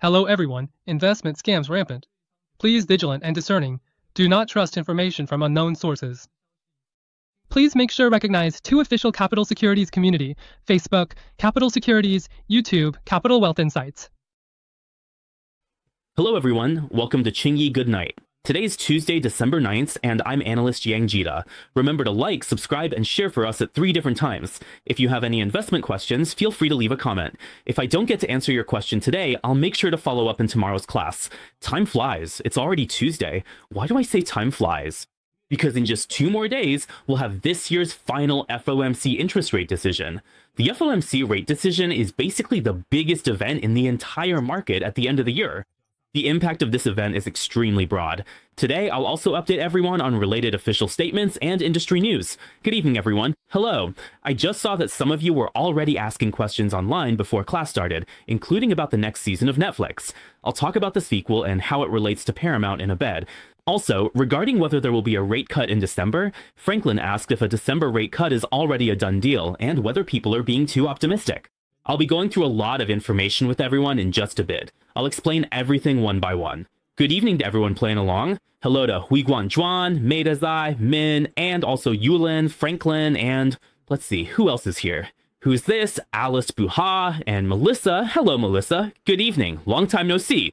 Hello everyone, investment scams rampant. Please vigilant and discerning. Do not trust information from unknown sources. Please make sure recognize two official Capital Securities community, Facebook, Capital Securities, YouTube, Capital Wealth Insights. Hello everyone, welcome to Chingyi Good Night. Today is Tuesday, December 9th, and I'm analyst Yang Jita. Remember to like, subscribe, and share for us at 3 different times. If you have any investment questions, feel free to leave a comment. If I don't get to answer your question today, I'll make sure to follow up in tomorrow's class. Time flies. It's already Tuesday. Why do I say time flies? Because in just 2 more days, we'll have this year's final FOMC interest rate decision. The FOMC rate decision is basically the biggest event in the entire market at the end of the year. The impact of this event is extremely broad. Today, I'll also update everyone on related official statements and industry news. Good evening, everyone. Hello. I just saw that some of you were already asking questions online before class started, including about the next season of Netflix. I'll talk about the sequel and how it relates to Paramount in a bit. Also, regarding whether there will be a rate cut in December, Franklin asked if a December rate cut is already a done deal and whether people are being too optimistic. I'll be going through a lot of information with everyone in just a bit. I'll explain everything one by one. Good evening to everyone playing along. Hello to Huiguan Zhuan, Meidazai, Min, and also Yulin, Franklin, and let's see, who else is here? Who's this? Alice Buha and Melissa. Hello, Melissa. Good evening. Long time no see.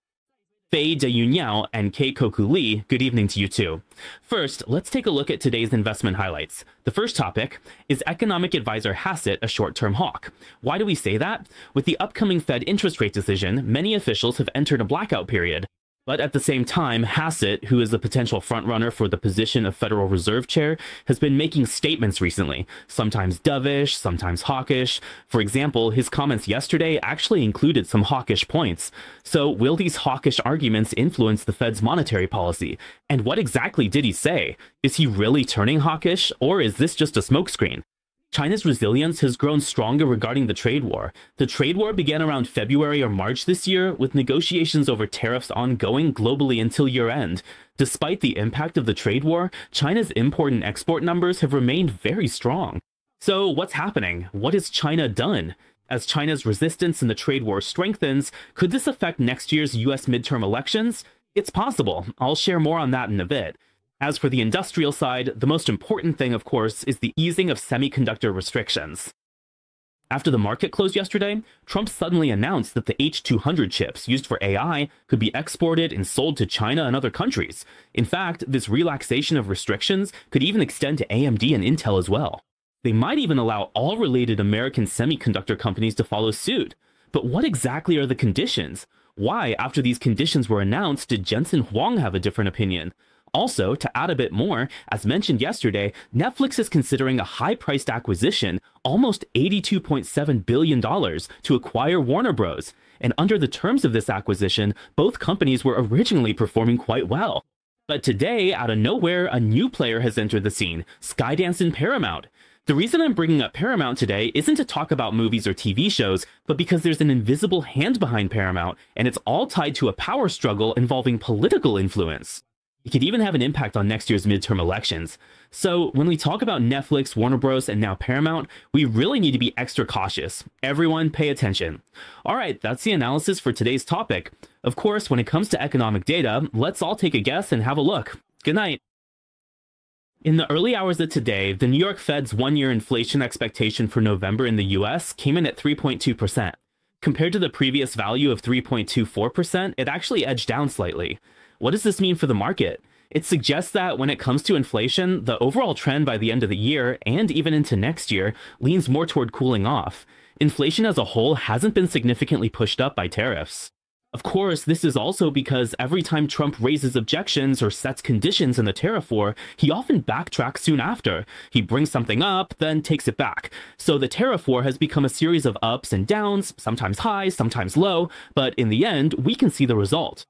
Fei De Yunyao and Kei Koku Lee, good evening to you too. First, let's take a look at today's investment highlights. The first topic is economic advisor Hassett a short-term hawk. Why do we say that? With the upcoming Fed interest rate decision, many officials have entered a blackout period. But at the same time, Hassett, who is a potential frontrunner for the position of Federal Reserve Chair, has been making statements recently, sometimes dovish, sometimes hawkish. For example, his comments yesterday actually included some hawkish points. So will these hawkish arguments influence the Fed's monetary policy? And what exactly did he say? Is he really turning hawkish, or is this just a smokescreen? China's resilience has grown stronger regarding the trade war. The trade war began around February or March this year, with negotiations over tariffs ongoing globally until year-end. Despite the impact of the trade war, China's import and export numbers have remained very strong. So what's happening? What has China done? As China's resistance in the trade war strengthens, could this affect next year's US midterm elections? It's possible. I'll share more on that in a bit. As for the industrial side, the most important thing, of course, is the easing of semiconductor restrictions. After the market closed yesterday, Trump suddenly announced that the H200 chips used for AI could be exported and sold to China and other countries. In fact, this relaxation of restrictions could even extend to AMD and Intel as well. They might even allow all related American semiconductor companies to follow suit. But what exactly are the conditions? Why, after these conditions were announced, did Jensen Huang have a different opinion? Also, to add a bit more, as mentioned yesterday, Netflix is considering a high-priced acquisition, almost $82.7 billion, to acquire Warner Bros. And under the terms of this acquisition, both companies were originally performing quite well. But today, out of nowhere, a new player has entered the scene, Skydance and Paramount. The reason I'm bringing up Paramount today isn't to talk about movies or TV shows, but because there's an invisible hand behind Paramount, and it's all tied to a power struggle involving political influence. It could even have an impact on next year's midterm elections. So when we talk about Netflix, Warner Bros., and now Paramount, we really need to be extra cautious. Everyone pay attention. All right, that's the analysis for today's topic. Of course, when it comes to economic data, let's all take a guess and have a look. Good night. In the early hours of today, the New York Fed's one-year inflation expectation for November in the US came in at 3.2%. Compared to the previous value of 3.24%, it actually edged down slightly. What does this mean for the market? It suggests that when it comes to inflation, the overall trend by the end of the year, and even into next year, leans more toward cooling off. Inflation as a whole hasn't been significantly pushed up by tariffs. Of course, this is also because every time Trump raises objections or sets conditions in the tariff war, he often backtracks soon after. He brings something up, then takes it back. So the tariff war has become a series of ups and downs, sometimes high, sometimes low, but in the end, we can see the result.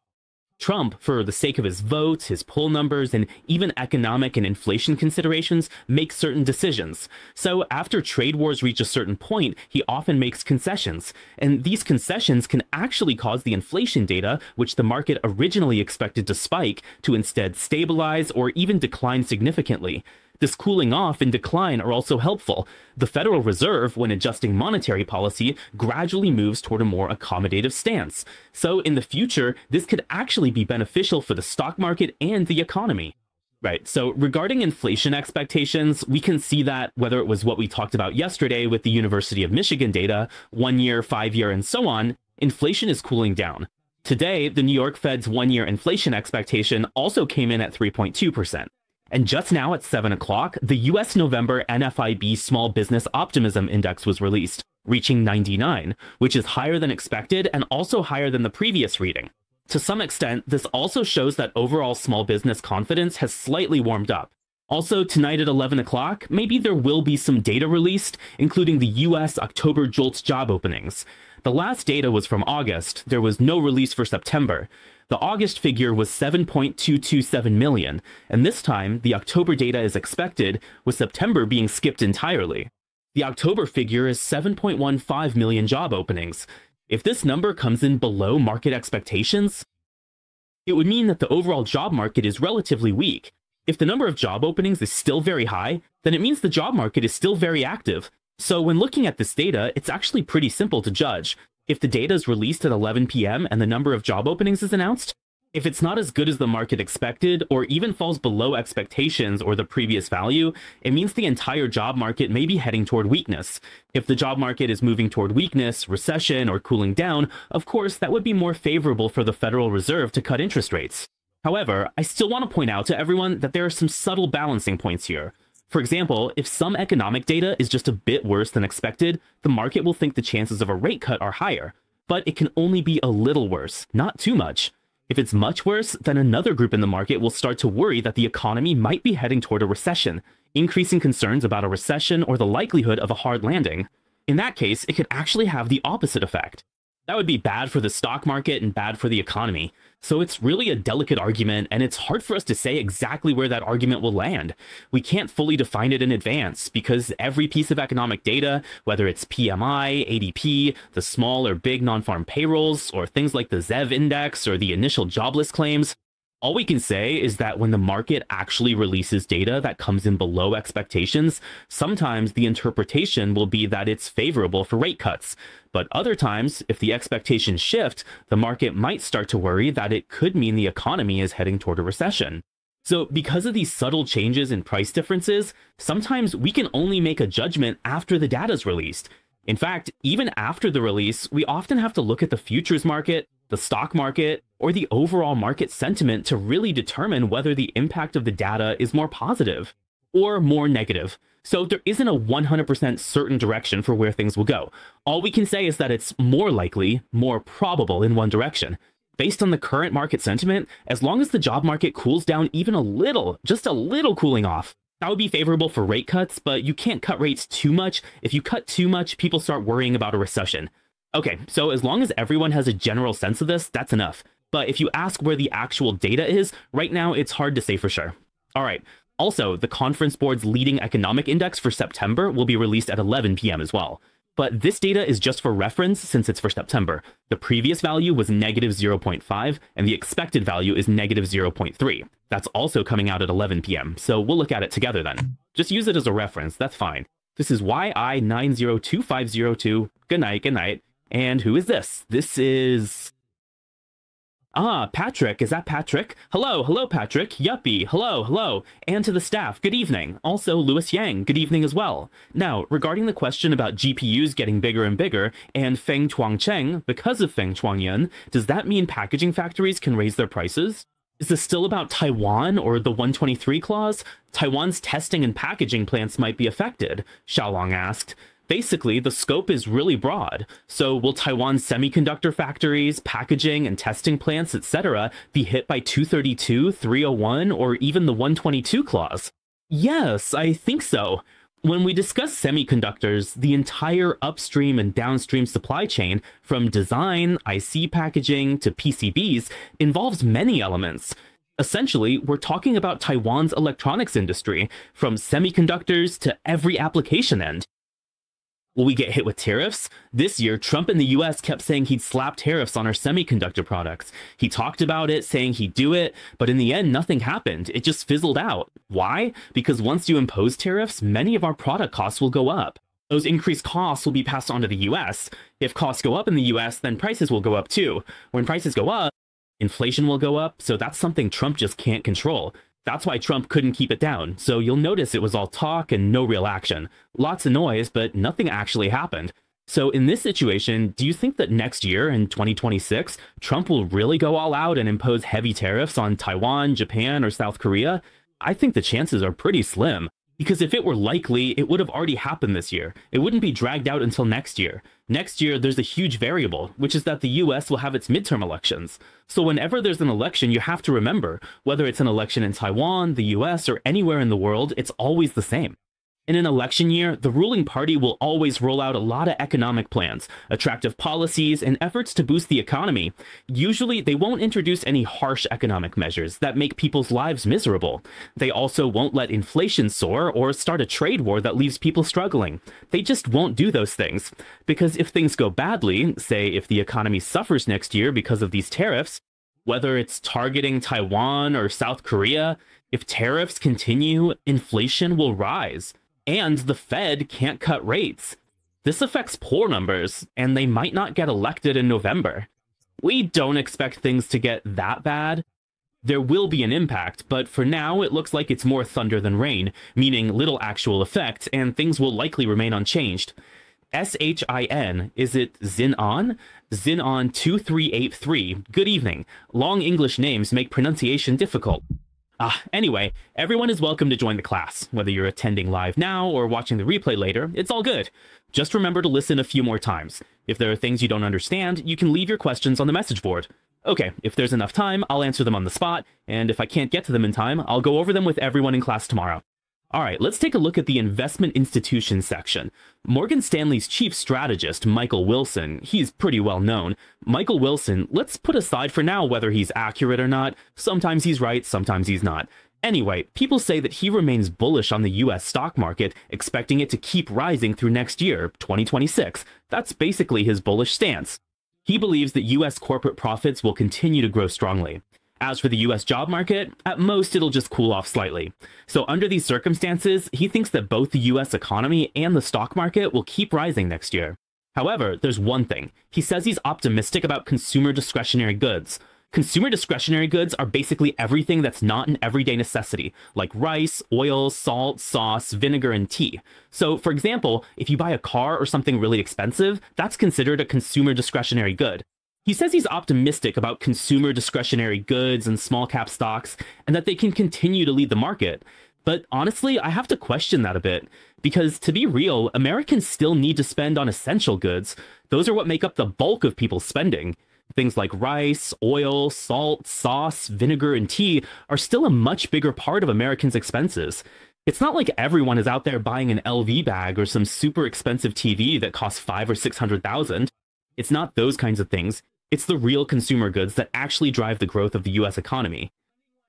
Trump, for the sake of his votes, his poll numbers, and even economic and inflation considerations, makes certain decisions. So after trade wars reach a certain point, he often makes concessions. And these concessions can actually cause the inflation data, which the market originally expected to spike, to instead stabilize or even decline significantly. This cooling off and decline are also helpful. The Federal Reserve, when adjusting monetary policy, gradually moves toward a more accommodative stance. So in the future, this could actually be beneficial for the stock market and the economy. Right, so regarding inflation expectations, we can see that whether it was what we talked about yesterday with the University of Michigan data, 1 year, 5 year, and so on, inflation is cooling down. Today, the New York Fed's 1-year inflation expectation also came in at 3.2%. And just now at 7 o'clock, the US November NFIB Small Business Optimism Index was released, reaching 99, which is higher than expected and also higher than the previous reading. To some extent, this also shows that overall small business confidence has slightly warmed up. Also, tonight at 11 o'clock, maybe there will be some data released, including the US October JOLTS job openings. The last data was from August. There was no release for September. The August figure was 7.227 million, and this time, the October data is expected, with September being skipped entirely. The October figure is 7.15 million job openings. If this number comes in below market expectations, it would mean that the overall job market is relatively weak. If the number of job openings is still very high, then it means the job market is still very active. So when looking at this data, it's actually pretty simple to judge. If the data is released at 11 p.m. and the number of job openings is announced, if it's not as good as the market expected, or even falls below expectations or the previous value, it means the entire job market may be heading toward weakness. If the job market is moving toward weakness, recession, or cooling down, of course, that would be more favorable for the Federal Reserve to cut interest rates. However, I still want to point out to everyone that there are some subtle balancing points here. For example, if some economic data is just a bit worse than expected, the market will think the chances of a rate cut are higher. But it can only be a little worse, not too much. If it's much worse, then another group in the market will start to worry that the economy might be heading toward a recession, increasing concerns about a recession or the likelihood of a hard landing. In that case, it could actually have the opposite effect. That would be bad for the stock market and bad for the economy. So it's really a delicate argument, and it's hard for us to say exactly where that argument will land. We can't fully define it in advance because every piece of economic data, whether it's PMI, ADP, the small or big non-farm payrolls, or things like the ZEV index or the initial jobless claims, all we can say is that when the market actually releases data that comes in below expectations, sometimes the interpretation will be that it's favorable for rate cuts. But other times, if the expectations shift, the market might start to worry that it could mean the economy is heading toward a recession. So because of these subtle changes in price differences, sometimes we can only make a judgment after the data is released. In fact, even after the release, we often have to look at the futures market, the stock market, or the overall market sentiment to really determine whether the impact of the data is more positive or more negative. So there isn't a 100% certain direction for where things will go. All we can say is that it's more likely, more probable in one direction. Based on the current market sentiment, as long as the job market cools down even a little, just a little cooling off, that would be favorable for rate cuts, but you can't cut rates too much. If you cut too much, people start worrying about a recession. Okay, so as long as everyone has a general sense of this, that's enough. But if you ask where the actual data is, right now it's hard to say for sure. All right. Also, the Conference Board's leading economic index for September will be released at 11 p.m. as well. But this data is just for reference since it's for September. The previous value was negative 0.5, and the expected value is negative 0.3. That's also coming out at 11 p.m., so we'll look at it together then. Just use it as a reference, that's fine. This is YI902502. Good night, good night. And who is this? This is... Patrick. Is that Patrick? Hello, Patrick. Yuppie. Hello. And to the staff, good evening. Also, Louis Yang, good evening as well. Now, regarding the question about GPUs getting bigger and bigger, and Feng Chuangcheng, because of Feng Chuangyan, does that mean packaging factories can raise their prices? Is this still about Taiwan or the 123 clause? Taiwan's testing and packaging plants might be affected, Xiaolong asked. Basically, the scope is really broad. So will Taiwan's semiconductor factories, packaging and testing plants, etc. be hit by 232, 301, or even the 122 clause? Yes, I think so. When we discuss semiconductors, the entire upstream and downstream supply chain, from design, IC packaging, to PCBs, involves many elements. Essentially, we're talking about Taiwan's electronics industry, from semiconductors to every application end. Will we get hit with tariffs? This year, Trump in the US kept saying he'd slap tariffs on our semiconductor products. He talked about it, saying he'd do it, but in the end, nothing happened. It just fizzled out. Why? Because once you impose tariffs, many of our product costs will go up. Those increased costs will be passed on to the US. If costs go up in the US, then prices will go up too. When prices go up, inflation will go up, so that's something Trump just can't control. That's why Trump couldn't keep it down, so you'll notice it was all talk and no real action. Lots of noise, but nothing actually happened. So in this situation, do you think that next year, in 2026, Trump will really go all out and impose heavy tariffs on Taiwan, Japan, or South Korea? I think the chances are pretty slim. Because if it were likely, it would have already happened this year. It wouldn't be dragged out until next year. Next year, there's a huge variable, which is that the US will have its midterm elections. So whenever there's an election, you have to remember, whether it's an election in Taiwan, the US, or anywhere in the world, it's always the same. In an election year, the ruling party will always roll out a lot of economic plans, attractive policies, and efforts to boost the economy. Usually, they won't introduce any harsh economic measures that make people's lives miserable. They also won't let inflation soar or start a trade war that leaves people struggling. They just won't do those things. Because if things go badly, say if the economy suffers next year because of these tariffs, whether it's targeting Taiwan or South Korea, if tariffs continue, inflation will rise. And the Fed can't cut rates. This affects poll numbers, and they might not get elected in November. We don't expect things to get that bad. There will be an impact, but for now it looks like it's more thunder than rain, meaning little actual effect, and things will likely remain unchanged. SHIN, is it Zinon? Zinon 2383, good evening. Long English names make pronunciation difficult. Anyway, everyone is welcome to join the class. Whether you're attending live now or watching the replay later, it's all good. Just remember to listen a few more times. If there are things you don't understand, you can leave your questions on the message board. Okay, if there's enough time, I'll answer them on the spot, and if I can't get to them in time, I'll go over them with everyone in class tomorrow. Alright, let's take a look at the investment institution section. Morgan Stanley's chief strategist, Michael Wilson, he's pretty well known. Michael Wilson, let's put aside for now whether he's accurate or not. Sometimes he's right, sometimes he's not. Anyway, people say that he remains bullish on the US stock market, expecting it to keep rising through next year, 2026. That's basically his bullish stance. He believes that US corporate profits will continue to grow strongly. As for the US job market, at most it'll just cool off slightly. So under these circumstances, he thinks that both the US economy and the stock market will keep rising next year. However, there's one thing. He says he's optimistic about consumer discretionary goods. Consumer discretionary goods are basically everything that's not an everyday necessity, like rice, oil, salt, sauce, vinegar, and tea. So, for example, if you buy a car or something really expensive, that's considered a consumer discretionary good. He says he's optimistic about consumer discretionary goods and small cap stocks, and that they can continue to lead the market. But honestly, I have to question that a bit, because to be real, Americans still need to spend on essential goods. Those are what make up the bulk of people's spending. Things like rice, oil, salt, sauce, vinegar, and tea are still a much bigger part of Americans' expenses. It's not like everyone is out there buying an LV bag or some super expensive TV that costs $500,000 or $600,000. It's not those kinds of things. It's the real consumer goods that actually drive the growth of the US economy.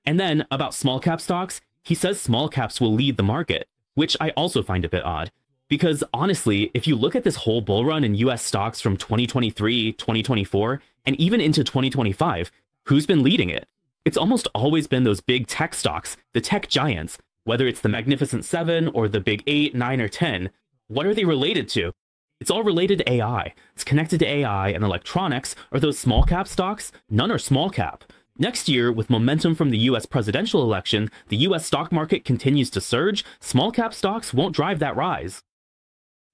And then, about small cap stocks, he says small caps will lead the market, which I also find a bit odd. Because honestly, if you look at this whole bull run in US stocks from 2023, 2024, and even into 2025, who's been leading it? It's almost always been those big tech stocks, the tech giants, whether it's the Magnificent Seven or the big 8, 9, or 10. What are they related to? It's all related to AI. It's connected to AI and electronics. Are those small cap stocks? None are small cap. Next year, with momentum from the US presidential election, the US stock market continues to surge. Small cap stocks won't drive that rise.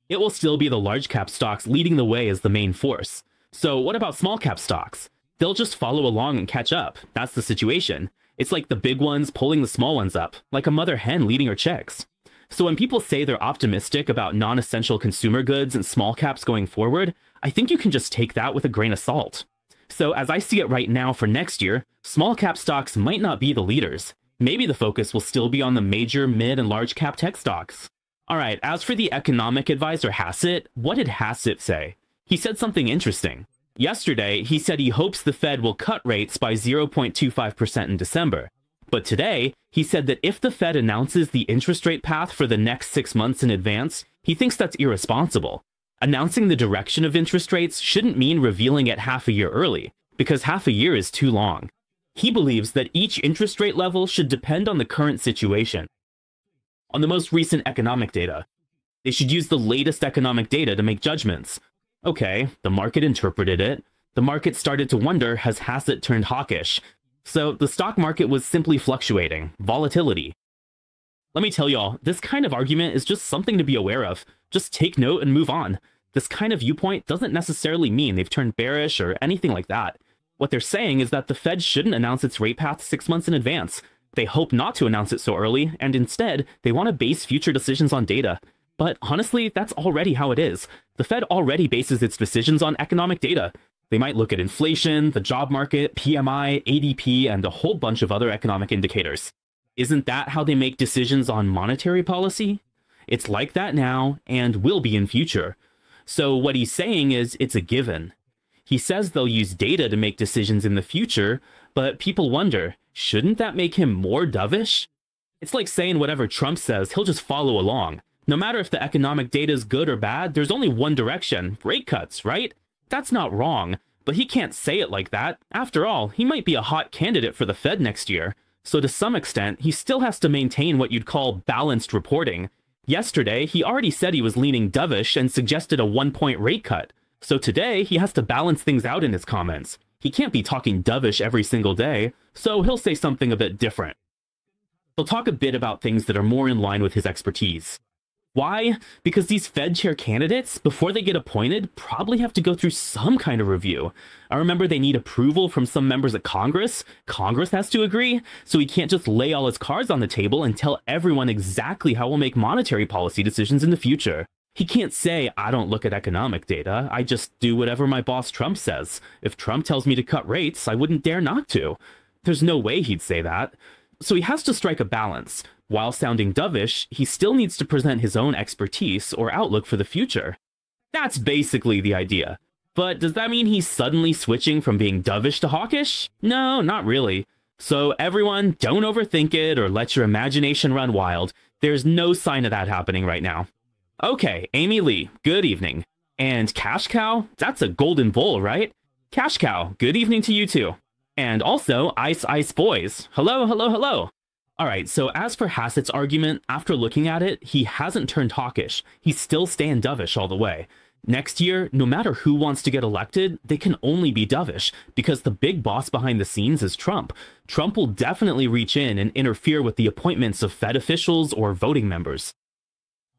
It will still be the large cap stocks leading the way as the main force. So what about small cap stocks? They'll just follow along and catch up. That's the situation. It's like the big ones pulling the small ones up, like a mother hen leading her chicks. So when people say they're optimistic about non-essential consumer goods and small caps going forward, I think you can just take that with a grain of salt. So as I see it right now for next year, small cap stocks might not be the leaders. Maybe the focus will still be on the major, mid, and large cap tech stocks. Alright, as for the economic advisor Hassett, what did Hassett say? He said something interesting. Yesterday, he said he hopes the Fed will cut rates by 0.25% in December. But today, he said that if the Fed announces the interest rate path for the next 6 months in advance, he thinks that's irresponsible. Announcing the direction of interest rates shouldn't mean revealing it half a year early, because half a year is too long. He believes that each interest rate level should depend on the current situation. On the most recent economic data, they should use the latest economic data to make judgments. Okay, the market interpreted it. The market started to wonder, has Hassett turned hawkish? So the stock market was simply fluctuating, volatility. Let me tell y'all, this kind of argument is just something to be aware of. Just take note and move on. This kind of viewpoint doesn't necessarily mean they've turned bearish or anything like that. What they're saying is that the Fed shouldn't announce its rate path 6 months in advance. They hope not to announce it so early, and instead, they want to base future decisions on data. But honestly, that's already how it is. The Fed already bases its decisions on economic data. They might look at inflation, the job market, PMI, ADP, and a whole bunch of other economic indicators. Isn't that how they make decisions on monetary policy? It's like that now, and will be in future. So what he's saying is it's a given. He says they'll use data to make decisions in the future, but people wonder, shouldn't that make him more dovish? It's like saying whatever Trump says, he'll just follow along. No matter if the economic data is good or bad, there's only one direction, rate cuts, right? That's not wrong, but he can't say it like that. After all, he might be a hot candidate for the Fed next year. So to some extent, he still has to maintain what you'd call balanced reporting. Yesterday, he already said he was leaning dovish and suggested a 1-point rate cut. So today, he has to balance things out in his comments. He can't be talking dovish every single day, so he'll say something a bit different. He'll talk a bit about things that are more in line with his expertise. Why? Because these Fed chair candidates, before they get appointed, probably have to go through some kind of review. I remember they need approval from some members of Congress. Congress has to agree, so he can't just lay all his cards on the table and tell everyone exactly how we'll make monetary policy decisions in the future. He can't say, I don't look at economic data, I just do whatever my boss Trump says. If Trump tells me to cut rates, I wouldn't dare not to. There's no way he'd say that. So he has to strike a balance. While sounding dovish, he still needs to present his own expertise or outlook for the future. That's basically the idea. But does that mean he's suddenly switching from being dovish to hawkish? No, not really. So everyone, don't overthink it or let your imagination run wild. There's no sign of that happening right now. Okay, Amy Lee, good evening. And Cash Cow? That's a golden bull, right? Cash Cow, good evening to you too. And also, Ice Ice Boys. Hello, hello, hello. Alright, so as for Hassett's argument, after looking at it, he hasn't turned hawkish. He's still staying dovish all the way. Next year, no matter who wants to get elected, they can only be dovish, because the big boss behind the scenes is Trump. Trump will definitely reach in and interfere with the appointments of Fed officials or voting members.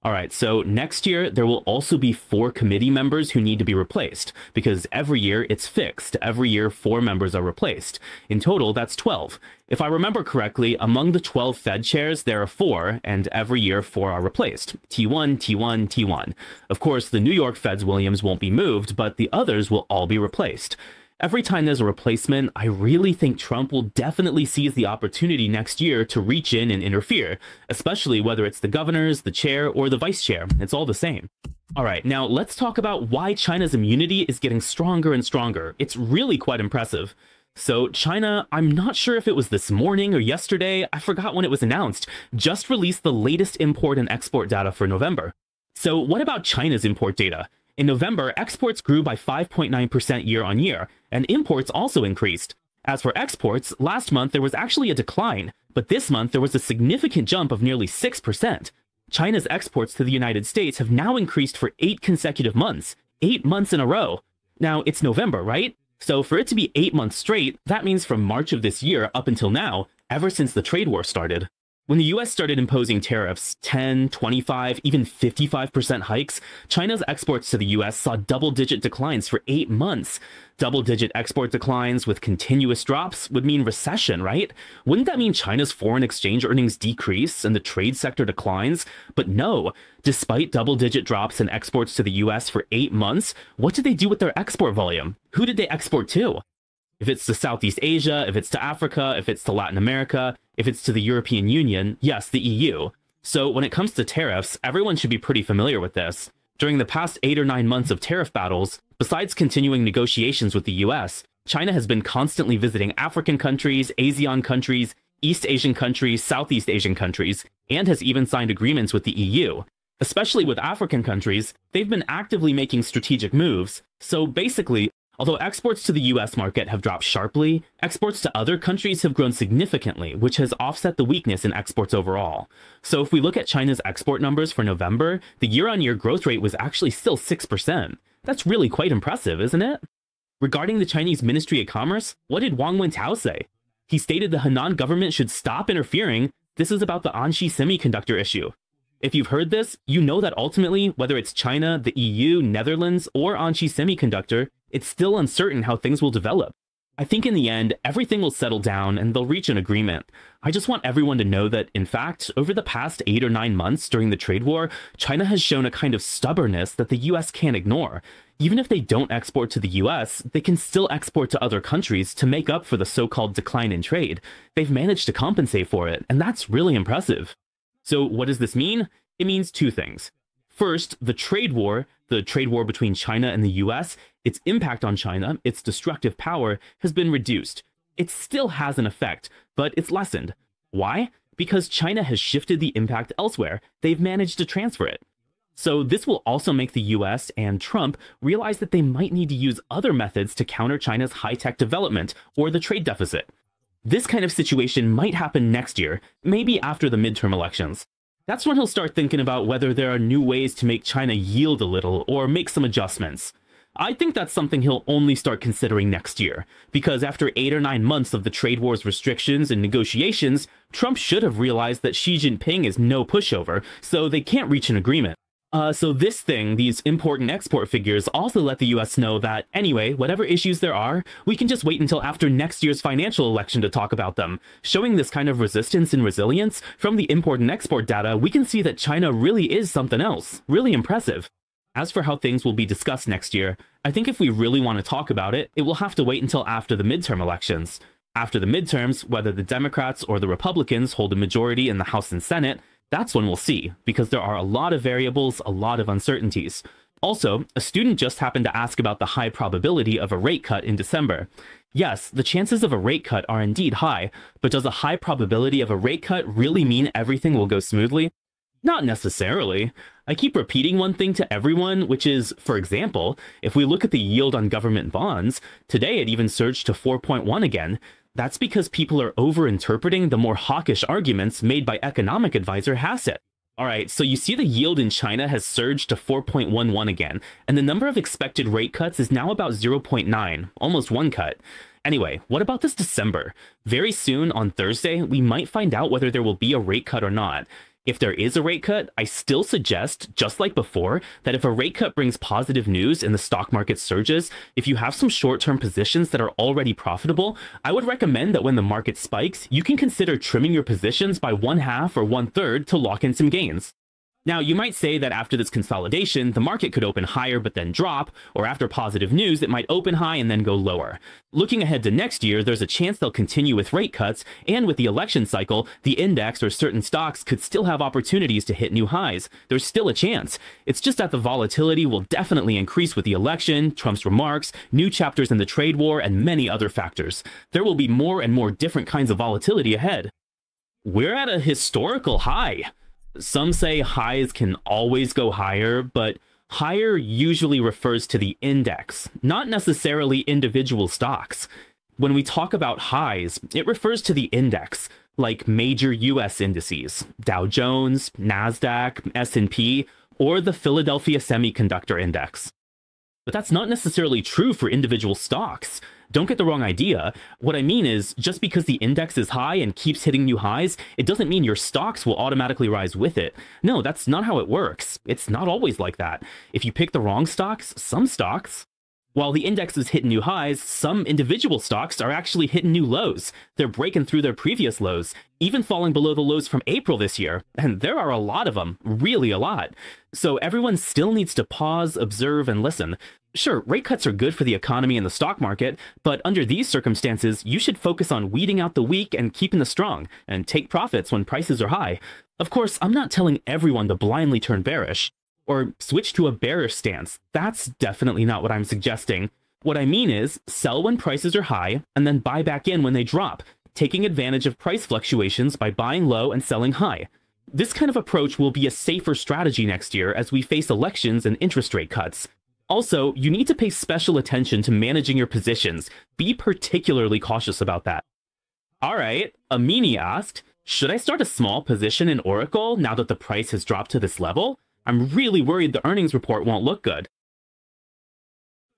Alright, so next year, there will also be 4 committee members who need to be replaced, because every year it's fixed. Every year 4 members are replaced. In total, that's 12. If I remember correctly, among the 12 Fed chairs, there are 4, and every year 4 are replaced. T1, T1, T1. Of course, the New York Fed's Williams won't be moved, but the others will all be replaced. Every time there's a replacement, I really think Trump will definitely seize the opportunity next year to reach in and interfere, especially whether it's the governors, the chair, or the vice chair. It's all the same. Alright, now let's talk about why China's immunity is getting stronger and stronger. It's really quite impressive. So China, I'm not sure if it was this morning or yesterday, I forgot when it was announced, just released the latest import and export data for November. So what about China's import data? In November, exports grew by 5.9% year-on-year, and imports also increased. As for exports, last month there was actually a decline, but this month there was a significant jump of nearly 6%. China's exports to the United States have now increased for 8 consecutive months, 8 months in a row. Now, it's November, right? So for it to be 8 months straight, that means from March of this year up until now, ever since the trade war started. When the US started imposing tariffs, 10, 25, even 55% hikes, China's exports to the US saw double-digit declines for 8 months. Double-digit export declines with continuous drops would mean recession, right? Wouldn't that mean China's foreign exchange earnings decrease and the trade sector declines? But no, despite double-digit drops in exports to the US for 8 months, what did they do with their export volume? Who did they export to? If it's to Southeast Asia, if it's to Africa, if it's to Latin America, if it's to the European Union, yes, the EU. So when it comes to tariffs, everyone should be pretty familiar with this. During the past 8 or 9 months of tariff battles, besides continuing negotiations with the US, China has been constantly visiting African countries, ASEAN countries, East Asian countries, Southeast Asian countries, and has even signed agreements with the EU. Especially with African countries, they've been actively making strategic moves. So basically, although exports to the US market have dropped sharply, exports to other countries have grown significantly, which has offset the weakness in exports overall. So if we look at China's export numbers for November, the year-on-year growth rate was actually still 6%. That's really quite impressive, isn't it? Regarding the Chinese Ministry of Commerce, what did Wang Wentao say? He stated the Henan government should stop interfering. This is about the Anxi semiconductor issue. If you've heard this, you know that ultimately, whether it's China, the EU, Netherlands, or Anxi Semiconductor, it's still uncertain how things will develop. I think in the end, everything will settle down and they'll reach an agreement. I just want everyone to know that, in fact, over the past 8 or 9 months during the trade war, China has shown a kind of stubbornness that the US can't ignore. Even if they don't export to the US, they can still export to other countries to make up for the so-called decline in trade. They've managed to compensate for it, and that's really impressive. So what does this mean? It means two things. First, the trade war between China and the US, its impact on China, its destructive power, has been reduced. It still has an effect, but it's lessened. Why? Because China has shifted the impact elsewhere. They've managed to transfer it. So this will also make the US and Trump realize that they might need to use other methods to counter China's high-tech development or the trade deficit. This kind of situation might happen next year, maybe after the midterm elections. That's when he'll start thinking about whether there are new ways to make China yield a little or make some adjustments. I think that's something he'll only start considering next year, because after 8 or 9 months of the trade war's restrictions and negotiations, Trump should have realized that Xi Jinping is no pushover, so they can't reach an agreement. So these import and export figures also let the US know that, anyway, whatever issues there are, we can just wait until after next year's financial election to talk about them. Showing this kind of resistance and resilience, from the import and export data, we can see that China really is something else. Really impressive. As for how things will be discussed next year, I think if we really want to talk about it, it will have to wait until after the midterm elections. After the midterms, whether the Democrats or the Republicans hold a majority in the House and Senate, that's when we'll see, because there are a lot of variables, a lot of uncertainties. Also, a student just happened to ask about the high probability of a rate cut in December. Yes, the chances of a rate cut are indeed high, but does a high probability of a rate cut really mean everything will go smoothly? Not necessarily. I keep repeating one thing to everyone, which is, for example, if we look at the yield on government bonds, today it even surged to 4.1 again. That's because people are overinterpreting the more hawkish arguments made by economic advisor Hassett. Alright, so you see the yield in China has surged to 4.11 again, and the number of expected rate cuts is now about 0.9, almost 1 cut. Anyway, what about this December? Very soon, on Thursday, we might find out whether there will be a rate cut or not. If there is a rate cut, I still suggest, just like before, that if a rate cut brings positive news and the stock market surges, if you have some short-term positions that are already profitable, I would recommend that when the market spikes, you can consider trimming your positions by 1/2 or 1/3 to lock in some gains. Now, you might say that after this consolidation, the market could open higher but then drop, or after positive news, it might open high and then go lower. Looking ahead to next year, there's a chance they'll continue with rate cuts, and with the election cycle, the index or certain stocks could still have opportunities to hit new highs. There's still a chance. It's just that the volatility will definitely increase with the election, Trump's remarks, new chapters in the trade war, and many other factors. There will be more and more different kinds of volatility ahead. We're at a historical high. Some say highs can always go higher, but higher usually refers to the index, not necessarily individual stocks. When we talk about highs, it refers to the index, like major US indices, Dow Jones, NASDAQ, S&P, or the Philadelphia Semiconductor Index. But that's not necessarily true for individual stocks. Don't get the wrong idea. What I mean is, just because the index is high and keeps hitting new highs, it doesn't mean your stocks will automatically rise with it. No, that's not how it works. It's not always like that. If you pick the wrong stocks, while the index is hitting new highs, some individual stocks are actually hitting new lows. They're breaking through their previous lows, even falling below the lows from April this year. And there are a lot of them, really a lot. So everyone still needs to pause, observe, and listen. Sure, rate cuts are good for the economy and the stock market, but under these circumstances, you should focus on weeding out the weak and keeping the strong, and take profits when prices are high. Of course, I'm not telling everyone to blindly turn bearish, or switch to a bearish stance. That's definitely not what I'm suggesting. What I mean is, sell when prices are high, and then buy back in when they drop, taking advantage of price fluctuations by buying low and selling high. This kind of approach will be a safer strategy next year as we face elections and interest rate cuts. Also, you need to pay special attention to managing your positions. Be particularly cautious about that. Alright, Amini asked, should I start a small position in Oracle now that the price has dropped to this level? I'm really worried the earnings report won't look good.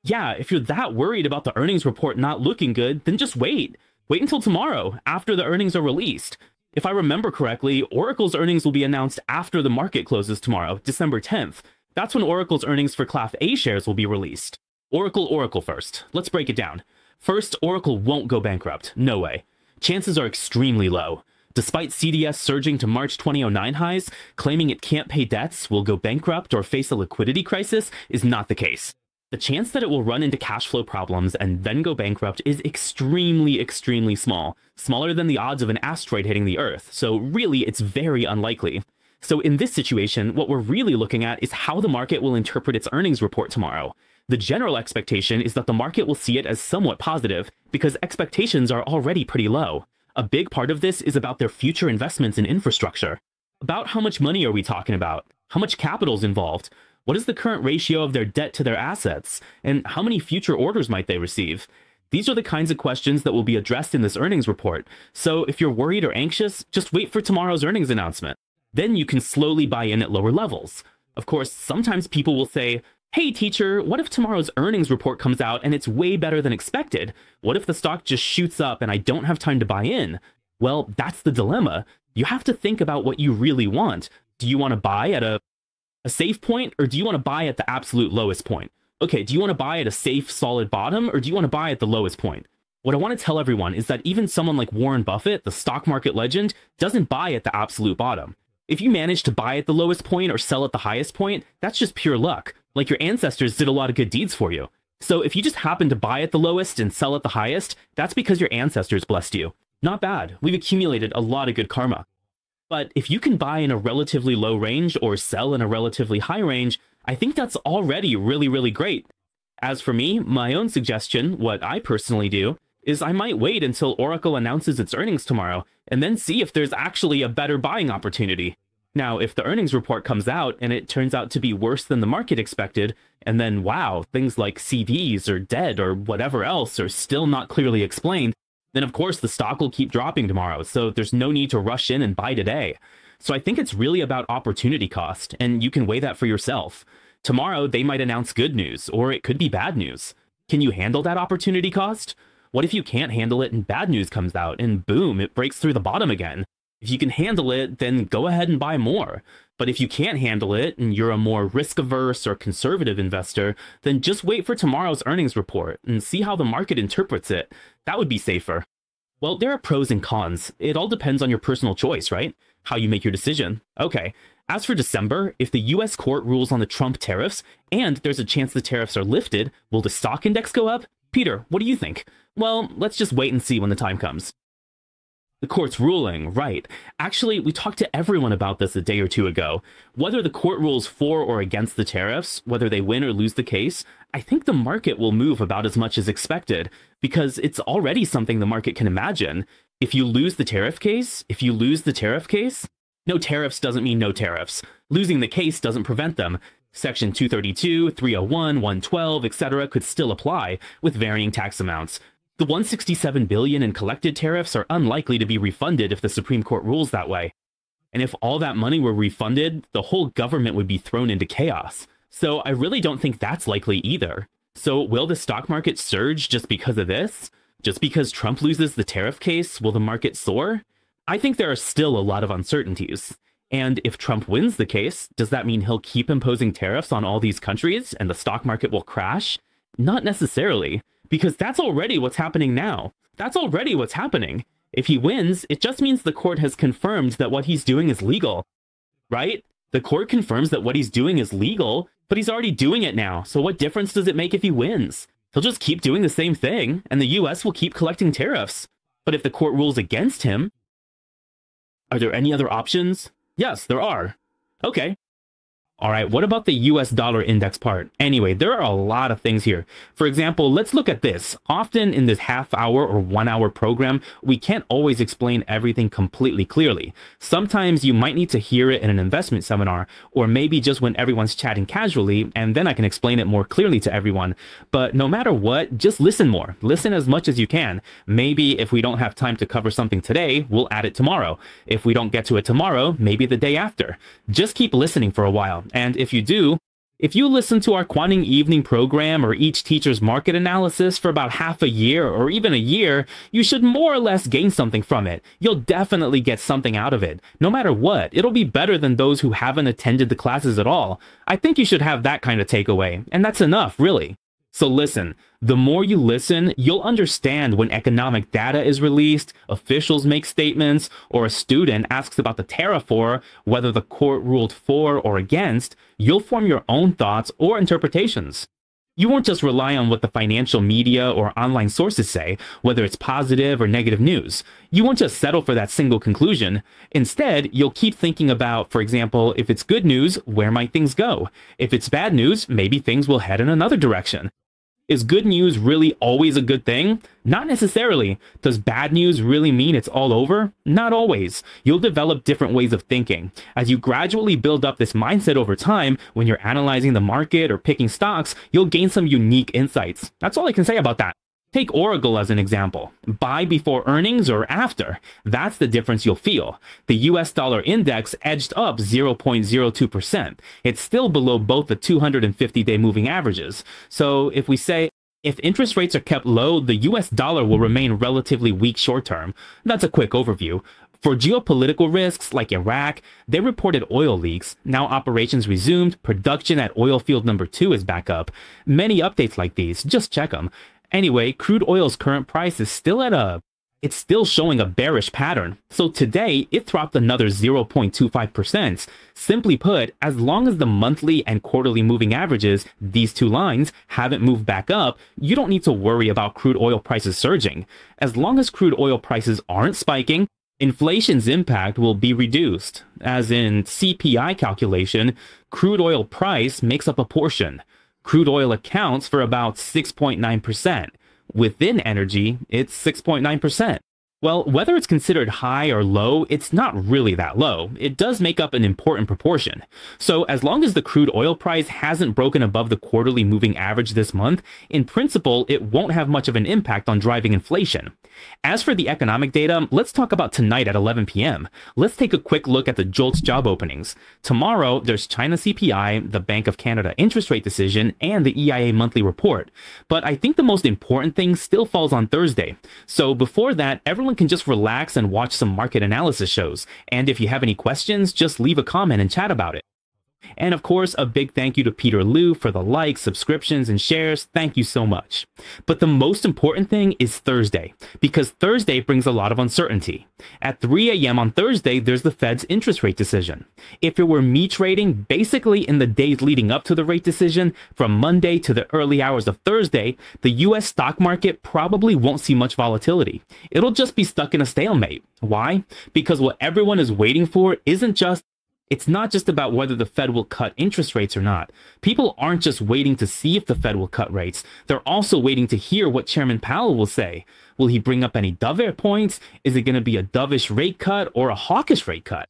Yeah, if you're that worried about the earnings report not looking good, then just wait. Wait until tomorrow, after the earnings are released. If I remember correctly, Oracle's earnings will be announced after the market closes tomorrow, December 10th. That's when Oracle's earnings for Class A shares will be released. Oracle first. Let's break it down. First, Oracle won't go bankrupt. No way. Chances are extremely low. Despite CDS surging to March 2009 highs, claiming it can't pay debts, will go bankrupt, or face a liquidity crisis is not the case. The chance that it will run into cash flow problems and then go bankrupt is extremely small, smaller than the odds of an asteroid hitting the Earth, so really it's very unlikely. So in this situation, what we're really looking at is how the market will interpret its earnings report tomorrow. The general expectation is that the market will see it as somewhat positive, because expectations are already pretty low. A big part of this is about their future investments in infrastructure. About how much money are we talking about? How much capital is involved? What is the current ratio of their debt to their assets? And how many future orders might they receive? These are the kinds of questions that will be addressed in this earnings report. So if you're worried or anxious, just wait for tomorrow's earnings announcement. Then you can slowly buy in at lower levels. Of course, sometimes people will say, hey teacher, what if tomorrow's earnings report comes out and it's way better than expected? What if the stock just shoots up and I don't have time to buy in? Well, that's the dilemma. You have to think about what you really want. Do you want to buy at a safe point, or do you want to buy at the absolute lowest point? Okay, do you want to buy at a safe, solid bottom, or do you want to buy at the lowest point? What I want to tell everyone is that even someone like Warren Buffett, the stock market legend, doesn't buy at the absolute bottom. If you manage to buy at the lowest point or sell at the highest point, that's just pure luck. Like your ancestors did a lot of good deeds for you. So if you just happen to buy at the lowest and sell at the highest, that's because your ancestors blessed you. Not bad. We've accumulated a lot of good karma. But if you can buy in a relatively low range or sell in a relatively high range, I think that's already really great. As for me, my own suggestion, what I personally do, is I might wait until Oracle announces its earnings tomorrow, and then see if there's actually a better buying opportunity. Now, if the earnings report comes out and it turns out to be worse than the market expected, and then wow, things like CVs or debt or whatever else are still not clearly explained, then of course the stock will keep dropping tomorrow, so there's no need to rush in and buy today. So I think it's really about opportunity cost, and you can weigh that for yourself. Tomorrow they might announce good news, or it could be bad news. Can you handle that opportunity cost? What if you can't handle it and bad news comes out, and boom, it breaks through the bottom again? If you can handle it, then go ahead and buy more. But if you can't handle it, and you're a more risk-averse or conservative investor, then just wait for tomorrow's earnings report and see how the market interprets it. That would be safer. Well, there are pros and cons. It all depends on your personal choice, right? How you make your decision. Okay, as for December, if the US court rules on the Trump tariffs, and there's a chance the tariffs are lifted, will the stock index go up? Peter, what do you think? Well, let's just wait and see when the time comes. The court's ruling, right. Actually, we talked to everyone about this a day or two ago. Whether the court rules for or against the tariffs, whether they win or lose the case, I think the market will move about as much as expected, because it's already something the market can imagine. If you lose the tariff case, no tariffs doesn't mean no tariffs. Losing the case doesn't prevent them. Section 232, 301, 112, etc. could still apply, with varying tax amounts. The $167 billion in collected tariffs are unlikely to be refunded if the Supreme Court rules that way. And if all that money were refunded, the whole government would be thrown into chaos. So I really don't think that's likely either. So will the stock market surge just because of this? Just because Trump loses the tariff case, will the market soar? I think there are still a lot of uncertainties. And if Trump wins the case, does that mean he'll keep imposing tariffs on all these countries and the stock market will crash? Not necessarily. Because that's already what's happening now. That's already what's happening. If he wins, it just means the court has confirmed that what he's doing is legal, right? The court confirms that what he's doing is legal, but he's already doing it now. So what difference does it make if he wins? He'll just keep doing the same thing, and the US will keep collecting tariffs. But if the court rules against him, are there any other options? Yes, there are. Okay. All right, what about the US dollar index part? Anyway, there are a lot of things here. For example, let's look at this. Often in this half-hour or 1-hour program, we can't always explain everything completely clearly. Sometimes you might need to hear it in an investment seminar, or maybe just when everyone's chatting casually, and then I can explain it more clearly to everyone. But no matter what, just listen more. Listen as much as you can. Maybe if we don't have time to cover something today, we'll add it tomorrow. If we don't get to it tomorrow, maybe the day after. Just keep listening for a while. And if you do, if you listen to our Quanting Evening program or each teacher's market analysis for about half a year or even a year, you should more or less gain something from it. You'll definitely get something out of it. No matter what, it'll be better than those who haven't attended the classes at all. I think you should have that kind of takeaway, and that's enough, really. So listen, the more you listen, you'll understand when economic data is released, officials make statements, or a student asks about the tariff war, whether the court ruled for or against. You'll form your own thoughts or interpretations. You won't just rely on what the financial media or online sources say, whether it's positive or negative news. You won't just settle for that single conclusion. Instead, you'll keep thinking about, for example, if it's good news, where might things go? If it's bad news, maybe things will head in another direction. Is good news really always a good thing? Not necessarily. Does bad news really mean it's all over? Not always. You'll develop different ways of thinking. As you gradually build up this mindset over time, when you're analyzing the market or picking stocks, you'll gain some unique insights. That's all I can say about that. Take Oracle as an example. Buy before earnings or after. That's the difference you'll feel. The US dollar index edged up 0.02%. It's still below both the 250-day moving averages. So if we say, if interest rates are kept low, the US dollar will remain relatively weak short term. That's a quick overview. For geopolitical risks like Iraq, they reported oil leaks. Now operations resumed, production at oil field number 2 is back up. Many updates like these, just check them. Anyway, crude oil's current price is it's still showing a bearish pattern. So today, it dropped another 0.25%. Simply put, as long as the monthly and quarterly moving averages, these two lines, haven't moved back up, you don't need to worry about crude oil prices surging. As long as crude oil prices aren't spiking, inflation's impact will be reduced. As in CPI calculation, crude oil price makes up a portion. Crude oil accounts for about 6.9%. Within energy, it's 6.9%. Well, whether it's considered high or low, it's not really that low. It does make up an important proportion. So as long as the crude oil price hasn't broken above the quarterly moving average this month, in principle, it won't have much of an impact on driving inflation. As for the economic data, let's talk about tonight at 11 p.m. Let's take a quick look at the JOLTS job openings. Tomorrow, there's China CPI, the Bank of Canada interest rate decision, and the EIA monthly report. But I think the most important thing still falls on Thursday. So before that, everyone can just relax and watch some market analysis shows. And if you have any questions, just leave a comment and chat about it. And of course, a big thank you to Peter Liu for the likes, subscriptions, and shares. Thank you so much. But the most important thing is Thursday, because Thursday brings a lot of uncertainty. At 3 a.m. on Thursday, there's the Fed's interest rate decision. If it were me trading, basically in the days leading up to the rate decision, from Monday to the early hours of Thursday, the US stock market probably won't see much volatility. It'll just be stuck in a stalemate. Why? Because what everyone is waiting for it's not just about whether the Fed will cut interest rates or not. People aren't just waiting to see if the Fed will cut rates. They're also waiting to hear what Chairman Powell will say. Will he bring up any dovish points? Is it going to be a dovish rate cut or a hawkish rate cut?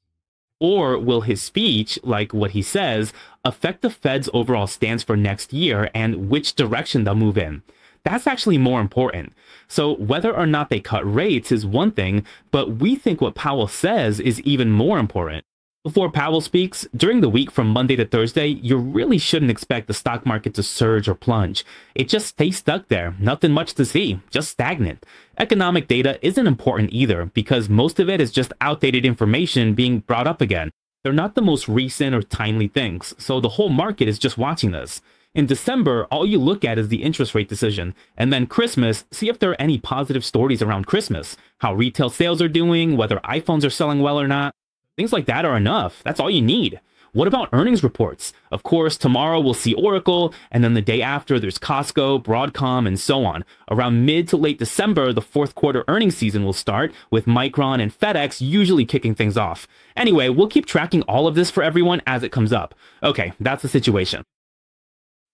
Or will his speech, like what he says, affect the Fed's overall stance for next year and which direction they'll move in? That's actually more important. So whether or not they cut rates is one thing, but we think what Powell says is even more important. Before Powell speaks, during the week from Monday to Thursday, you really shouldn't expect the stock market to surge or plunge. It just stays stuck there, nothing much to see, just stagnant. Economic data isn't important either, because most of it is just outdated information being brought up again. They're not the most recent or timely things, so the whole market is just watching this. In December, all you look at is the interest rate decision, and then Christmas, see if there are any positive stories around Christmas, how retail sales are doing, whether iPhones are selling well or not. Things like that are enough. That's all you need. What about earnings reports? Of course, tomorrow we'll see Oracle, and then the day after there's Costco, Broadcom, and so on. Around mid to late December, the fourth quarter earnings season will start, with Micron and FedEx usually kicking things off. Anyway, we'll keep tracking all of this for everyone as it comes up. Okay, that's the situation.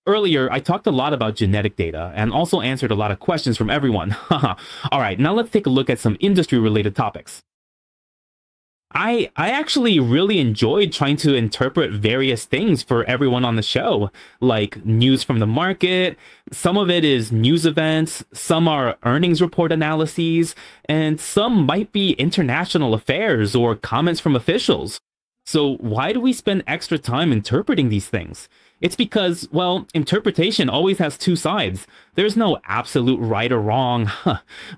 Earlier, I talked a lot about genetic data and also answered a lot of questions from everyone. All right, now let's take a look at some industry-related topics. I actually really enjoyed trying to interpret various things for everyone on the show, like news from the market. Some of it is news events, some are earnings report analyses, and some might be international affairs or comments from officials. So why do we spend extra time interpreting these things? It's because, well, interpretation always has two sides. There's no absolute right or wrong.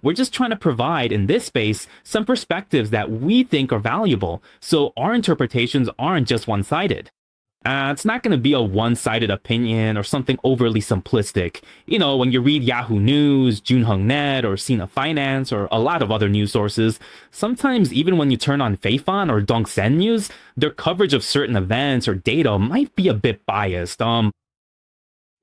We're just trying to provide, in this space, some perspectives that we think are valuable, so our interpretations aren't just one-sided. It's not going to be a one-sided opinion or something overly simplistic. You know, when you read Yahoo News, Junheng Net, or Sina Finance, or a lot of other news sources, sometimes even when you turn on Feifan or Dongsen News, their coverage of certain events or data might be a bit biased.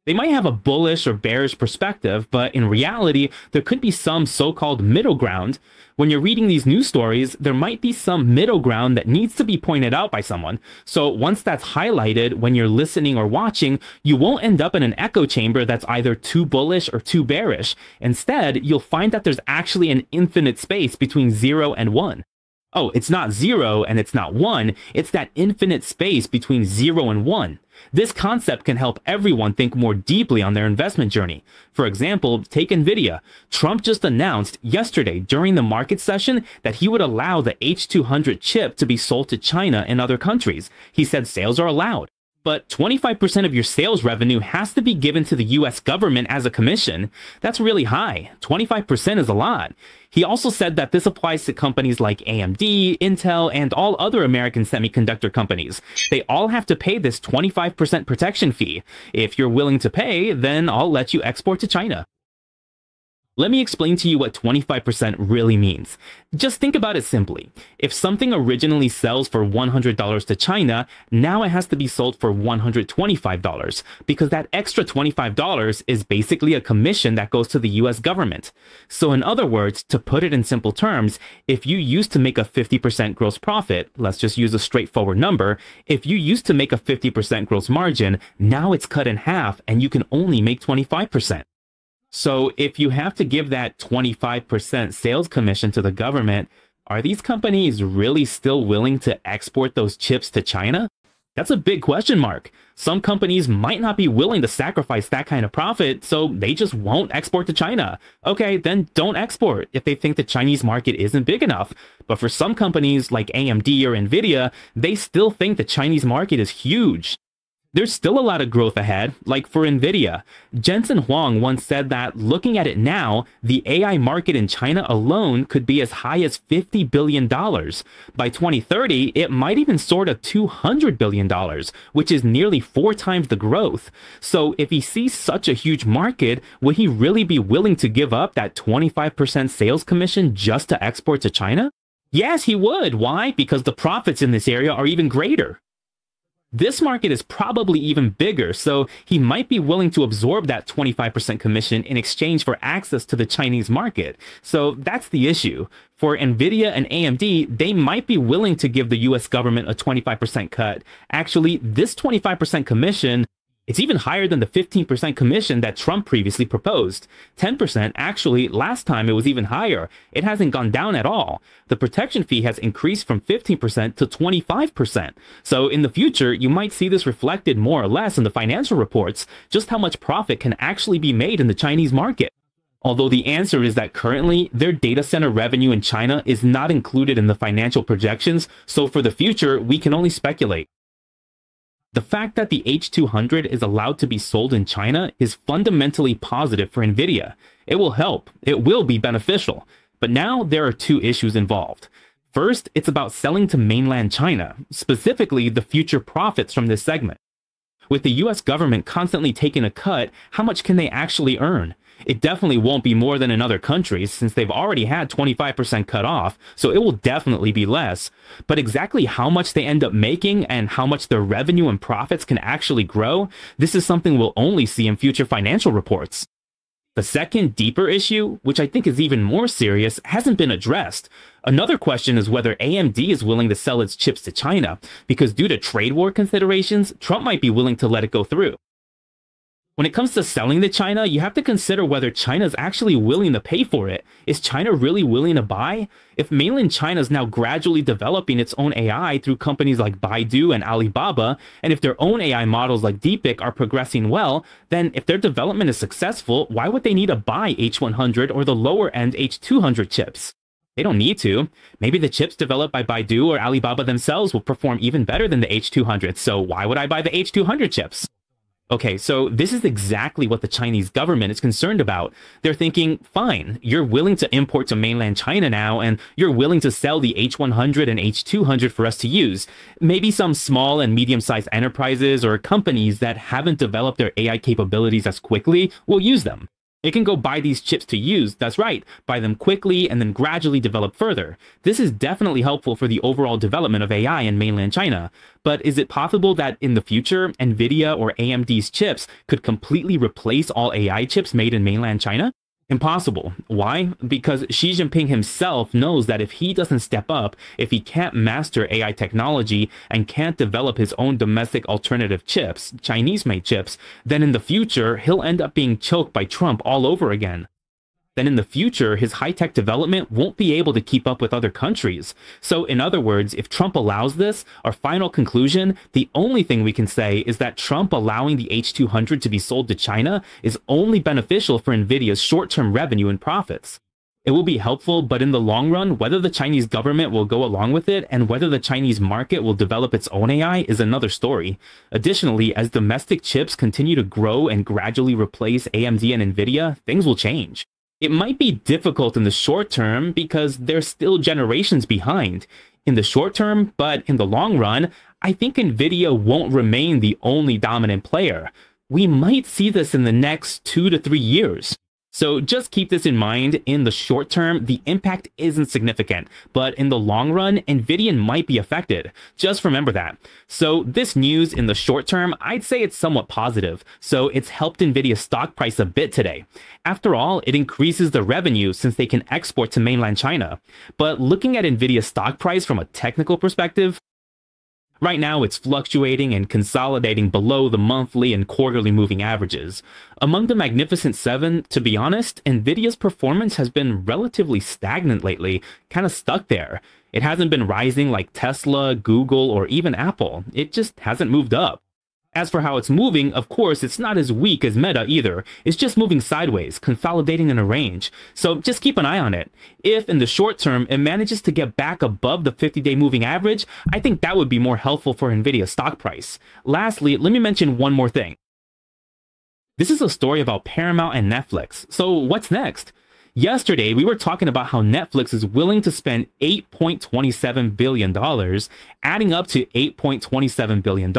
They might have a bullish or bearish perspective, but in reality, there could be some so-called middle ground. When you're reading these news stories, there might be some middle ground that needs to be pointed out by someone. So once that's highlighted when you're listening or watching, you won't end up in an echo chamber that's either too bullish or too bearish. Instead, you'll find that there's actually an infinite space between 0 and 1. Oh, it's not 0 and it's not 1, it's that infinite space between 0 and 1. This concept can help everyone think more deeply on their investment journey. For example, take Nvidia. Trump just announced yesterday during the market session that he would allow the H200 chip to be sold to China and other countries. He said sales are allowed. But 25% of your sales revenue has to be given to the US government as a commission. That's really high. 25% is a lot. He also said that this applies to companies like AMD, Intel, and all other American semiconductor companies. They all have to pay this 25% protection fee. If you're willing to pay, then I'll let you export to China. Let me explain to you what 25% really means. Just think about it simply. If something originally sells for $100 to China, now it has to be sold for $125, because that extra $25 is basically a commission that goes to the US government. So in other words, to put it in simple terms, if you used to make a 50% gross profit, let's just use a straightforward number, if you used to make a 50% gross margin, now it's cut in half and you can only make 25%. So if you have to give that 25% sales commission to the government, are these companies really still willing to export those chips to China? That's a big question mark. Some companies might not be willing to sacrifice that kind of profit, so they just won't export to China. Okay, then don't export if they think the Chinese market isn't big enough. But for some companies like AMD or Nvidia, they still think the Chinese market is huge. There's still a lot of growth ahead, like for Nvidia. Jensen Huang once said that looking at it now, the AI market in China alone could be as high as $50 billion. By 2030, it might even soar to $200 billion, which is nearly 4 times the growth. So if he sees such a huge market, would he really be willing to give up that 25% sales commission just to export to China? Yes, he would. Why? Because the profits in this area are even greater. This market is probably even bigger, so he might be willing to absorb that 25% commission in exchange for access to the Chinese market. So that's the issue. For Nvidia and AMD, they might be willing to give the US government a 25% cut. Actually, this 25% commission, it's even higher than the 15% commission that Trump previously proposed. 10%, actually, last time it was even higher. It hasn't gone down at all. The protection fee has increased from 15% to 25%. So in the future, you might see this reflected more or less in the financial reports, just how much profit can actually be made in the Chinese market. Although the answer is that currently, their data center revenue in China is not included in the financial projections, so for the future, we can only speculate. The fact that the H200 is allowed to be sold in China is fundamentally positive for Nvidia. It will help. It will be beneficial. But now there are 2 issues involved. First, it's about selling to mainland China, specifically the future profits from this segment. With the US government constantly taking a cut, how much can they actually earn? It definitely won't be more than in other countries since they've already had 25% cut off, so it will definitely be less. But exactly how much they end up making and how much their revenue and profits can actually grow, this is something we'll only see in future financial reports. The second, deeper issue, which I think is even more serious, hasn't been addressed. Another question is whether AMD is willing to sell its chips to China, because due to trade war considerations, Trump might be willing to let it go through. When it comes to selling to China, you have to consider whether China is actually willing to pay for it. Is China really willing to buy? If mainland China is now gradually developing its own AI through companies like Baidu and Alibaba, and if their own AI models like Deepik are progressing well, then if their development is successful, why would they need to buy H100 or the lower-end H200 chips? They don't need to. Maybe the chips developed by Baidu or Alibaba themselves will perform even better than the H200, so why would I buy the H200 chips? Okay, so this is exactly what the Chinese government is concerned about. They're thinking, fine, you're willing to import to mainland China now, and you're willing to sell the H100 and H200 for us to use. Maybe some small and medium-sized enterprises or companies that haven't developed their AI capabilities as quickly will use them. It can go buy these chips to use, that's right, buy them quickly and then gradually develop further. This is definitely helpful for the overall development of AI in mainland China. But is it possible that in the future, NVIDIA or AMD's chips could completely replace all AI chips made in mainland China? Impossible. Why? Because Xi Jinping himself knows that if he doesn't step up, if he can't master AI technology and can't develop his own domestic alternative chips, Chinese-made chips, then in the future, he'll end up being choked by Trump all over again. Then in the future, his high-tech development won't be able to keep up with other countries. So in other words, if Trump allows this, our final conclusion, the only thing we can say is that Trump allowing the H200 to be sold to China is only beneficial for NVIDIA's short-term revenue and profits. It will be helpful, but in the long run, whether the Chinese government will go along with it and whether the Chinese market will develop its own AI is another story. Additionally, as domestic chips continue to grow and gradually replace AMD and NVIDIA, things will change. It might be difficult in the short term because they're still generations behind in the short term, but in the long run, I think NVIDIA won't remain the only dominant player. We might see this in the next 2 to 3 years. So just keep this in mind. In the short term, the impact isn't significant, but in the long run, NVIDIA might be affected. Just remember that. So this news in the short term, I'd say it's somewhat positive. So it's helped NVIDIA's stock price a bit today. After all, it increases the revenue since they can export to mainland China. But looking at NVIDIA's stock price from a technical perspective, right now, it's fluctuating and consolidating below the monthly and quarterly moving averages. Among the Magnificent Seven, to be honest, NVIDIA's performance has been relatively stagnant lately, kind of stuck there. It hasn't been rising like Tesla, Google, or even Apple. It just hasn't moved up. As for how it's moving, of course, it's not as weak as Meta either. It's just moving sideways, consolidating in a range. So just keep an eye on it. If in the short term, it manages to get back above the 50-day moving average, I think that would be more helpful for NVIDIA's stock price. Lastly, let me mention one more thing. This is a story about Paramount and Netflix. So what's next? Yesterday, we were talking about how Netflix is willing to spend $8.27 billion, adding up to $8.27 billion,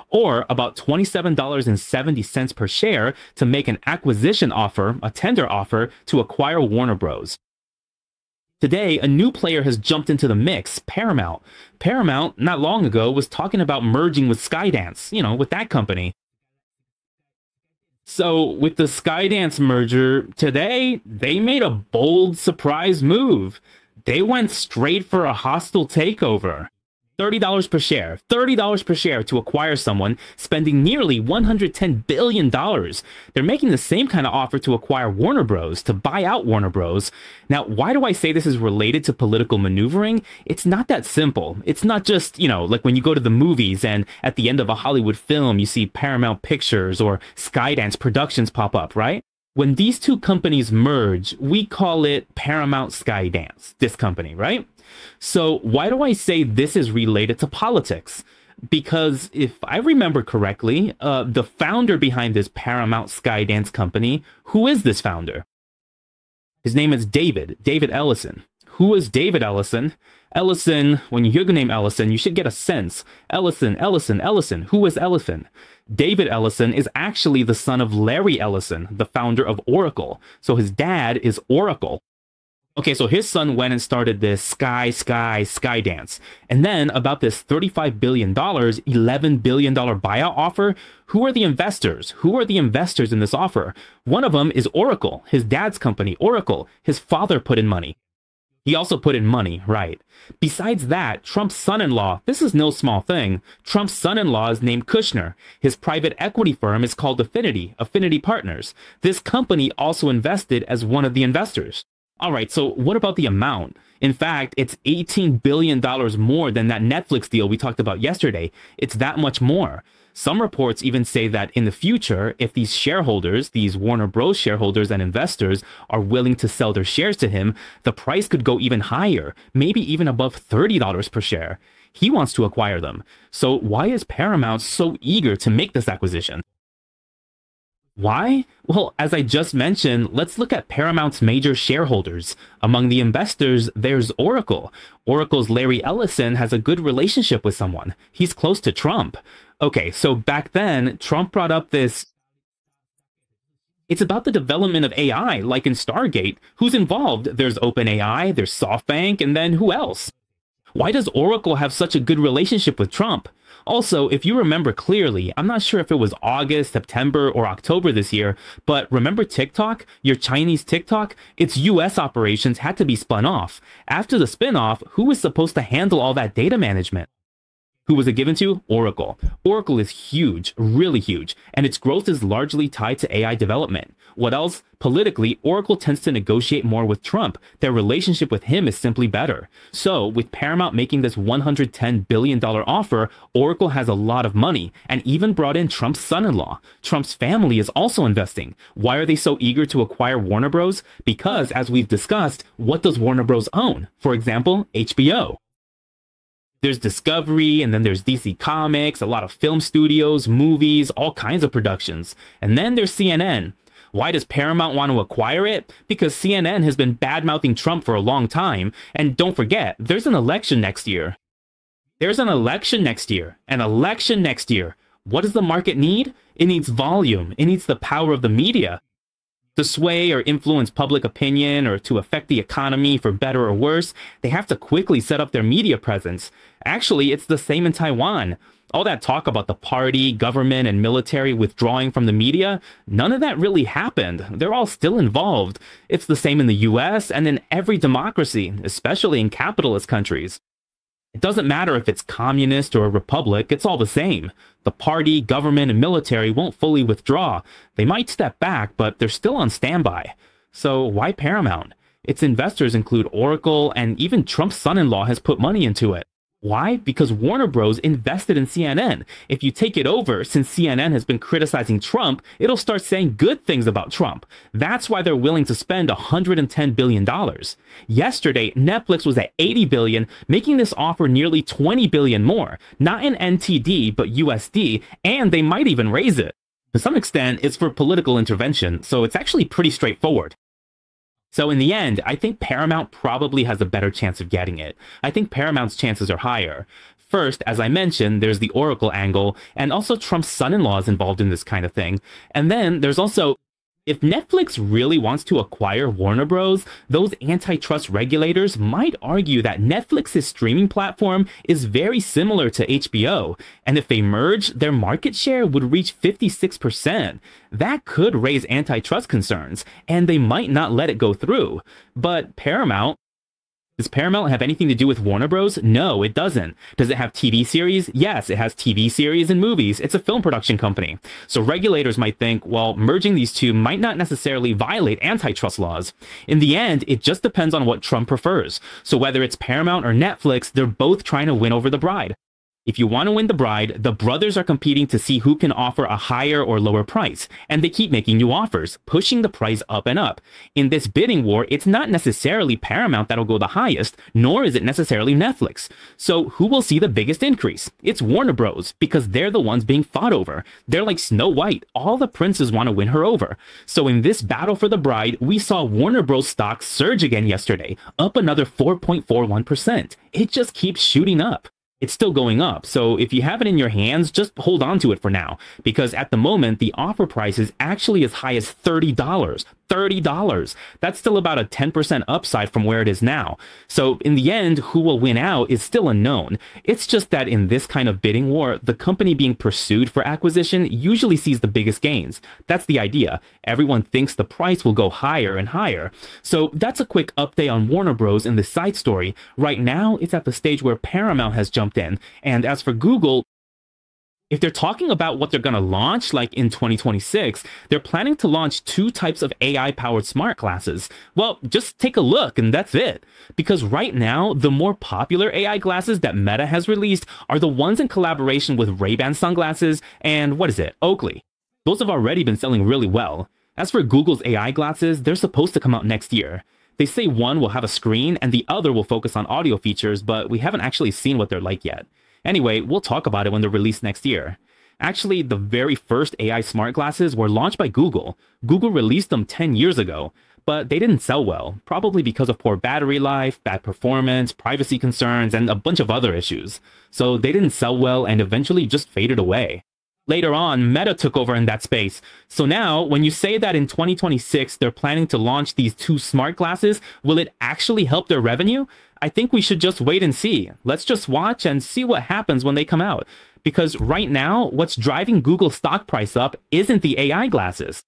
or about $27.70 per share to make an acquisition offer, a tender offer, to acquire Warner Bros. Today, a new player has jumped into the mix, Paramount. Paramount, not long ago, was talking about merging with Skydance, with that company. So with the Skydance merger, today, they made a bold surprise move. They went straight for a hostile takeover. $30 per share. $30 per share to acquire someone, spending nearly $110 billion. They're making the same kind of offer to acquire Warner Bros., to buy out Warner Bros. Now, why do I say this is related to political maneuvering? It's not that simple. It's not just, like when you go to the movies and at the end of a Hollywood film, you see Paramount Pictures or Skydance Productions pop up, right? When these two companies merge, we call it Paramount Skydance, this company, right? So why do I say this is related to politics? Because if I remember correctly, the founder behind this Paramount Skydance company, who is this founder? His name is David Ellison. who is David Ellison? Ellison, when you hear the name Ellison, you should get a sense. Ellison, who is Ellison? David Ellison is actually the son of Larry Ellison, the founder of Oracle. So his dad is Oracle. Okay, so his son went and started this sky dance. And then about this $35 billion, $11 billion buyout offer, who are the investors? Who are the investors in this offer? One of them is Oracle, his dad's company, Oracle. His father put in money. He also put in money, right? Besides that, Trump's son-in-law, this is no small thing. Trump's son-in-law is named Kushner. His private equity firm is called Affinity Partners. This company also invested as one of the investors. All right, so what about the amount? In fact, it's $18 billion more than that Netflix deal we talked about yesterday. It's that much more. Some reports even say that in the future, if these shareholders, these Warner Bros. Shareholders and investors are willing to sell their shares to him, the price could go even higher, maybe even above $30 per share. He wants to acquire them. So why is Paramount so eager to make this acquisition? Why? Well, as I just mentioned, let's look at Paramount's major shareholders. Among the investors, there's Oracle. Oracle's Larry Ellison has a good relationship with someone. He's close to Trump. Okay, so back then, Trump brought up this. It's about the development of AI, like in Stargate. Who's involved? There's OpenAI, there's SoftBank, and then who else? Why does Oracle have such a good relationship with Trump? Also, if you remember clearly, I'm not sure if it was August, September, or October this year, but remember TikTok? Your Chinese TikTok? Its US operations had to be spun off. After the spin-off, who was supposed to handle all that data management? Who was it given to? Oracle. Oracle is huge, really huge, and its growth is largely tied to AI development. What else? Politically, Oracle tends to negotiate more with Trump. Their relationship with him is simply better. So, with Paramount making this $110 billion offer, Oracle has a lot of money, and even brought in Trump's son-in-law. Trump's family is also investing. Why are they so eager to acquire Warner Bros? Because, as we've discussed, what does Warner Bros own? For example, HBO. There's Discovery, and then there's DC Comics, a lot of film studios, movies, all kinds of productions. And then there's CNN. Why does Paramount want to acquire it? Because CNN has been bad-mouthing Trump for a long time. And don't forget, there's an election next year. There's an election next year. An election next year. What does the market need? It needs volume. It needs the power of the media to sway or influence public opinion or to affect the economy for better or worse. They have to quickly set up their media presence. Actually, it's the same in Taiwan. All that talk about the party, government, and military withdrawing from the media, none of that really happened. They're all still involved. It's the same in the US and in every democracy, especially in capitalist countries. It doesn't matter if it's communist or a republic, it's all the same. The party, government, and military won't fully withdraw. They might step back, but they're still on standby. So why Paramount? Its investors include Oracle, and even Trump's son-in-law has put money into it. Why? Because Warner Bros. Invested in CNN. If you take it over, since CNN has been criticizing Trump, it'll start saying good things about Trump. That's why they're willing to spend $110 billion. Yesterday, Netflix was at $80 billion, making this offer nearly $20 billion more. Not in NTD, but USD, and they might even raise it. To some extent, it's for political intervention, so it's actually pretty straightforward. So in the end, I think Paramount probably has a better chance of getting it. I think Paramount's chances are higher. First, as I mentioned, there's the Oracle angle, and also Trump's son-in-law is involved in this kind of thing. And then there's also, if Netflix really wants to acquire Warner Bros., those antitrust regulators might argue that Netflix's streaming platform is very similar to HBO, and if they merge, their market share would reach 56%. That could raise antitrust concerns, and they might not let it go through. But does Paramount have anything to do with Warner Bros? No, it doesn't. Does it have TV series? Yes, it has TV series and movies. It's a film production company. So regulators might think, well, merging these two might not necessarily violate antitrust laws. In the end, it just depends on what Trump prefers. So whether it's Paramount or Netflix, they're both trying to win over the bride. If you want to win the bride, the brothers are competing to see who can offer a higher or lower price, and they keep making new offers, pushing the price up and up. In this bidding war, it's not necessarily Paramount that'll go the highest, nor is it necessarily Netflix. So who will see the biggest increase? It's Warner Bros, because they're the ones being fought over. They're like Snow White. All the princes want to win her over. So in this battle for the bride, we saw Warner Bros stock surge again yesterday, up another 4.41%. It just keeps shooting up. It's still going up, so if you have it in your hands, just hold on to it for now, because at the moment, the offer price is actually as high as $30. $30. That's still about a 10% upside from where it is now. So in the end, who will win out is still unknown. It's just that in this kind of bidding war, the company being pursued for acquisition usually sees the biggest gains. That's the idea. Everyone thinks the price will go higher and higher. So that's a quick update on Warner Bros. In the side story. Right now, it's at the stage where Paramount has jumped in. And as for Google, if they're talking about what they're going to launch, like in 2026, they're planning to launch 2 types of AI-powered smart glasses. Well, just take a look and that's it. Because right now, the more popular AI glasses that Meta has released are the ones in collaboration with Ray-Ban sunglasses and, Oakley. Those have already been selling really well. As for Google's AI glasses, they're supposed to come out next year. They say one will have a screen and the other will focus on audio features, but we haven't actually seen what they're like yet. Anyway, we'll talk about it when they're released next year. Actually, the very first AI smart glasses were launched by Google. Google released them 10 years ago, but they didn't sell well, probably because of poor battery life, bad performance, privacy concerns, and a bunch of other issues. So they didn't sell well and eventually just faded away. Later on, Meta took over in that space. So now, when you say that in 2026 they're planning to launch these 2 smart glasses, will it actually help their revenue? I think we should just wait and see. Let's just watch and see what happens when they come out. Because right now, what's driving Google's stock price up isn't the AI glasses.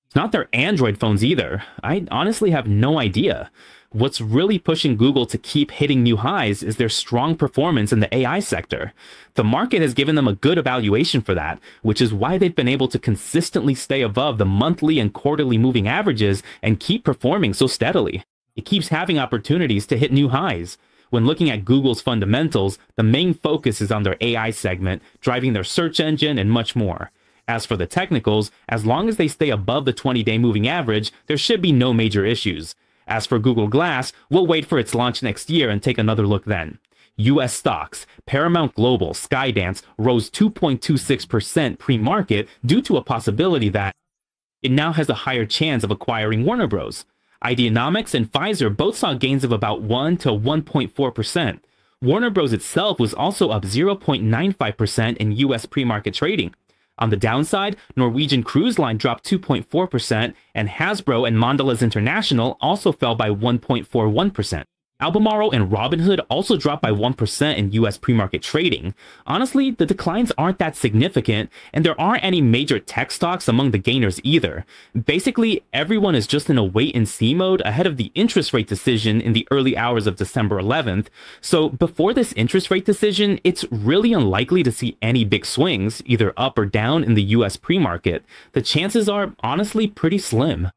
It's not their Android phones either. I honestly have no idea. What's really pushing Google to keep hitting new highs is their strong performance in the AI sector. The market has given them a good evaluation for that, which is why they've been able to consistently stay above the monthly and quarterly moving averages and keep performing so steadily. It keeps having opportunities to hit new highs. When looking at Google's fundamentals, the main focus is on their AI segment, driving their search engine and much more. As for the technicals, as long as they stay above the 20-day moving average, there should be no major issues. As for Google Glass, we'll wait for its launch next year and take another look then. U.S. stocks, Paramount Global, Skydance rose 2.26% pre-market due to a possibility that it now has a higher chance of acquiring Warner Bros. Ideanomics and Pfizer both saw gains of about 1 to 1.4%. Warner Bros. Itself was also up 0.95% in U.S. pre-market trading. On the downside, Norwegian Cruise Line dropped 2.4%, and Hasbro and Mondelez International also fell by 1.41%. Albemarle and Robinhood also dropped by 1% in US pre-market trading. Honestly, the declines aren't that significant, and there aren't any major tech stocks among the gainers either. Basically, everyone is just in a wait-and-see mode ahead of the interest rate decision in the early hours of December 11th. So before this interest rate decision, it's really unlikely to see any big swings, either up or down in the US pre-market. The chances are honestly pretty slim.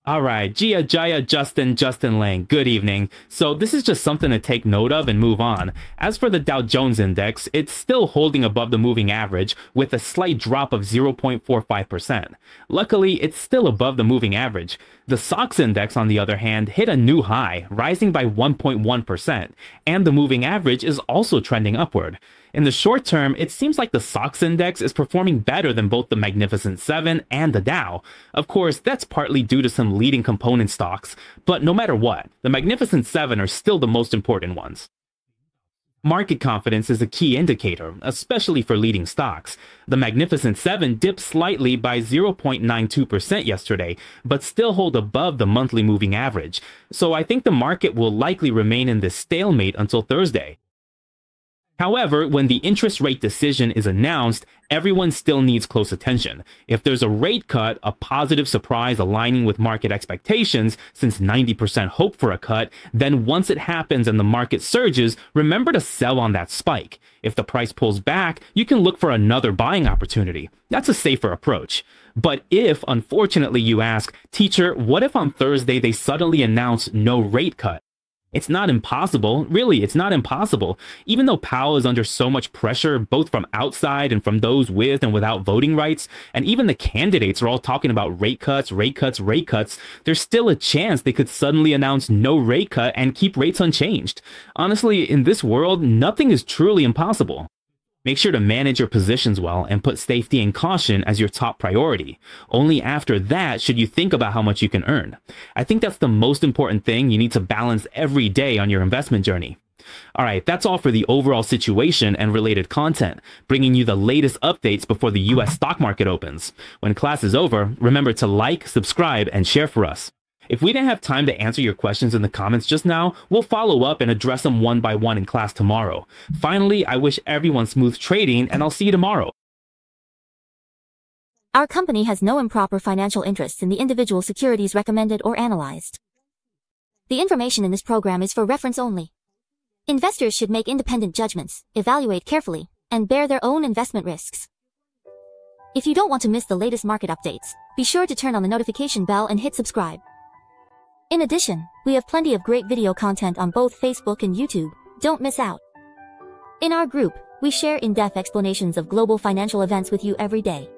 Alright, Gia, Jaya, Justin Lang, good evening. So this is just something to take note of and move on. As for the Dow Jones Index, it's still holding above the moving average with a slight drop of 0.45%. Luckily, it's still above the moving average. The SOX Index, on the other hand, hit a new high, rising by 1.1%, and the moving average is also trending upward. In the short term, it seems like the SOX index is performing better than both the Magnificent 7 and the Dow. Of course, that's partly due to some leading component stocks, but no matter what, the Magnificent 7 are still the most important ones. Market confidence is a key indicator, especially for leading stocks. The Magnificent 7 dipped slightly by 0.92% yesterday, but still hold above the monthly moving average. So I think the market will likely remain in this stalemate until Thursday. However, when the interest rate decision is announced, everyone still needs close attention. If there's a rate cut, a positive surprise aligning with market expectations, since 90% hope for a cut, then once it happens and the market surges, remember to sell on that spike. If the price pulls back, you can look for another buying opportunity. That's a safer approach. But if, unfortunately, you ask, teacher, what if on Thursday they suddenly announce no rate cut? It's not impossible. Really, it's not impossible. Even though Powell is under so much pressure, both from outside and from those with and without voting rights, and even the candidates are all talking about rate cuts, rate cuts, rate cuts, there's still a chance they could suddenly announce no rate cut and keep rates unchanged. Honestly, in this world, nothing is truly impossible. Make sure to manage your positions well and put safety and caution as your top priority. Only after that should you think about how much you can earn. I think that's the most important thing you need to balance every day on your investment journey. Alright, that's all for the overall situation and related content, bringing you the latest updates before the US stock market opens. When class is over, remember to like, subscribe, and share for us. If we didn't have time to answer your questions in the comments just now, we'll follow up and address them one by one in class tomorrow. Finally, I wish everyone smooth trading, and I'll see you tomorrow. Our company has no improper financial interests in the individual securities recommended or analyzed. The information in this program is for reference only. Investors should make independent judgments, evaluate carefully, and bear their own investment risks. If you don't want to miss the latest market updates, be sure to turn on the notification bell and hit subscribe. In addition, we have plenty of great video content on both Facebook and YouTube. Don't miss out. In our group, we share in-depth explanations of global financial events with you every day.